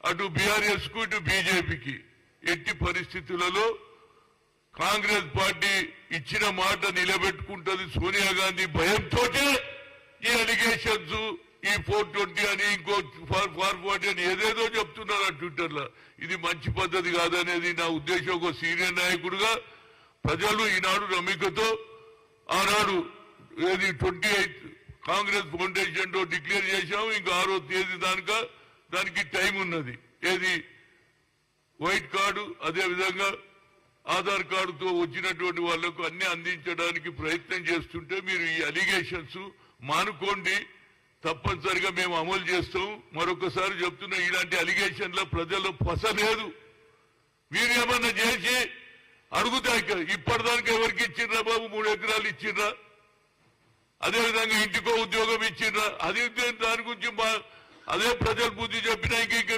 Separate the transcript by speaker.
Speaker 1: అటు బీఆర్ఎస్ కు ఇటు బీజేపీకి ఎట్టి పరిస్థితులలో కాంగ్రెస్ పార్టీ ఇచ్చిన మాట నిలబెట్టుకుంటది. సోనియా గాంధీ భయంతో ఈ అలిగేషన్స్, ఈ 420 అని, ఇంకో 440 అని ఏదేదో చెప్తున్నారు ట్విట్టర్ లో. ఇది మంచి పద్ధతి కాదనేది నా ఉద్దేశం. ఒక సీనియర్ నాయకుడుగా ప్రజలు ఈనాడు నమ్మికతో ఆనాడు ఏది 28 కాంగ్రెస్ ఫౌండేషన్ లో డిక్లేర్ చేశాము. ఇంకా 6వ తేదీ దానికి టైం ఉన్నది. ఏది వైట్ కార్డు, అదే విధంగా ఆధార్ కార్డుతో వచ్చినటువంటి వాళ్లకు అన్ని అందించడానికి ప్రయత్నం చేస్తుంటే మీరు ఈ అలిగేషన్స్ మానుకోండి. తప్పనిసరిగా మేము అమలు చేస్తాం. మరొకసారి చెప్తున్నా, ఇలాంటి అలిగేషన్ల ప్రజల్లో పస లేదు. మీరు ఏమన్నా చేసి అడుగుతాయి. ఇప్పటిదానికి ఎవరికి ఇచ్చిండ్రా బాబు? 3 ఎకరాలు ఇచ్చిండ్రా? అదేవిధంగా ఇంటికో ఉద్యోగం ఇచ్చిండ్రా? అది దాని గురించి అదే ప్రజలు బుద్ధి చెప్పినా ఇంక